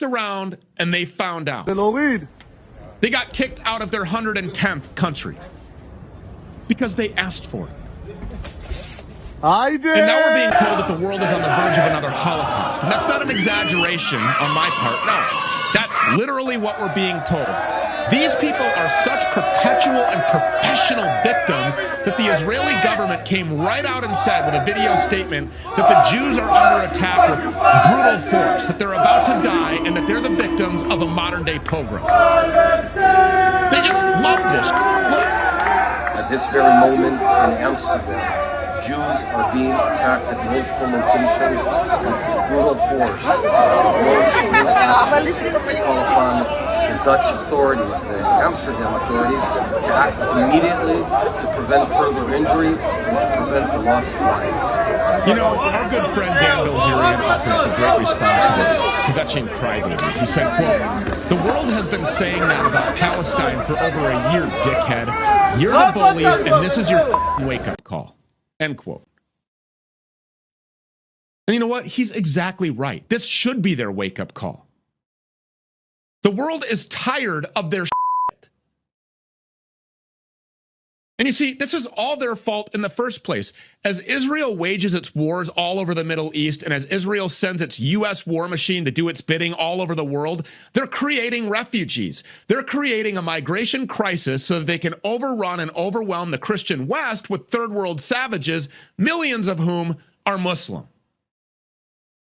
around and they found out. They got kicked out of their 110th country because they asked for it. And now we're being told that the world is on the verge of another Holocaust. And that's not an exaggeration on my part. No, that's literally what we're being told. These people are such perpetual and professional victims that the Israeli government came right out and said with a video statement that the Jews are under attack with brutal force, that they're about to die, and that they're the victims of a modern-day pogrom. They just love this. Look. At this very moment in Amsterdam, Jews are being attacked at multiple locations with brutal force. We call upon the Dutch authorities, the Amsterdam authorities, to act immediately to prevent further injury and to prevent the loss of lives. You know, our good friend Dan Bilzerian offered a great response to this kvetching crybaby. He said, quote, "The world has been saying that about Palestine for over a year, dickhead. You're the bullies, and this is your wake-up call." End quote. And you know what? He's exactly right. This should be their wake-up call. The world is tired of their shit. And you see, this is all their fault in the first place. As Israel wages its wars all over the Middle East, and as Israel sends its U.S. war machine to do its bidding all over the world, they're creating refugees. They're creating a migration crisis so that they can overrun and overwhelm the Christian West with third world savages, millions of whom are Muslim.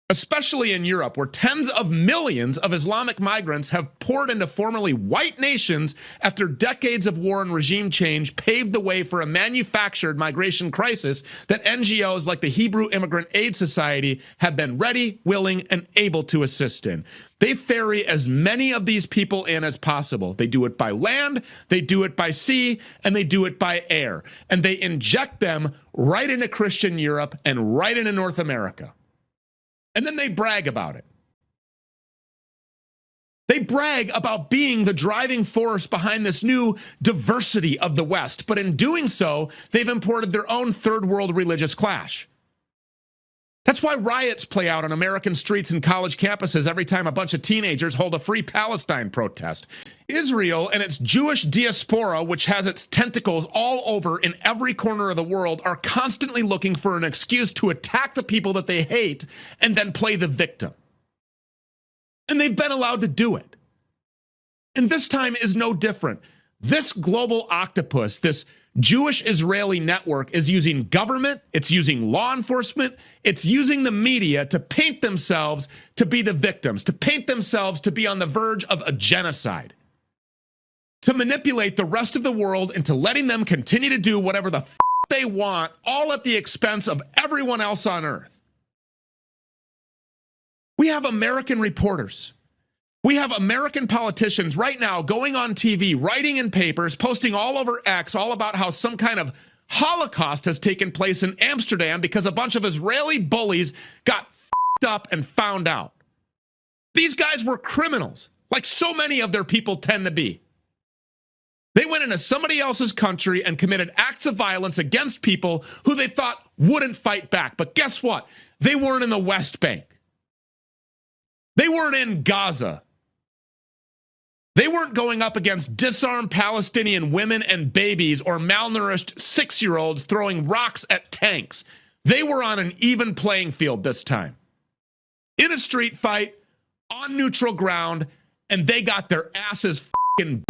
Especially in Europe, where tens of millions of Islamic migrants have poured into formerly white nations after decades of war and regime change paved the way for a manufactured migration crisis that NGOs like the Hebrew Immigrant Aid Society have been ready, willing, and able to assist in. They ferry as many of these people in as possible. They do it by land, they do it by sea, and they do it by air. And they inject them right into Christian Europe and right into North America. And then they brag about it. They brag about being the driving force behind this new diversity of the West. But in doing so, they've imported their own third world religious clash. That's why riots play out on American streets and college campuses every time a bunch of teenagers hold a free Palestine protest. Israel and its Jewish diaspora, which has its tentacles all over in every corner of the world, are constantly looking for an excuse to attack the people that they hate and then play the victim. And they've been allowed to do it. And this time is no different. This global octopus, this Jewish-Israeli network, is using government, it's using law enforcement, it's using the media to paint themselves to be the victims, to paint themselves to be on the verge of a genocide, to manipulate the rest of the world into letting them continue to do whatever the f they want, all at the expense of everyone else on earth. We have American reporters. We have American politicians right now going on TV, writing in papers, posting all over X, all about how some kind of Holocaust has taken place in Amsterdam because a bunch of Israeli bullies got f***ed up and found out. These guys were criminals, like so many of their people tend to be. They went into somebody else's country and committed acts of violence against people who they thought wouldn't fight back. But guess what? They weren't in the West Bank. They weren't in Gaza. They weren't going up against disarmed Palestinian women and babies or malnourished 6-year-olds throwing rocks at tanks. They were on an even playing field this time. In a street fight, on neutral ground, and they got their asses f***ing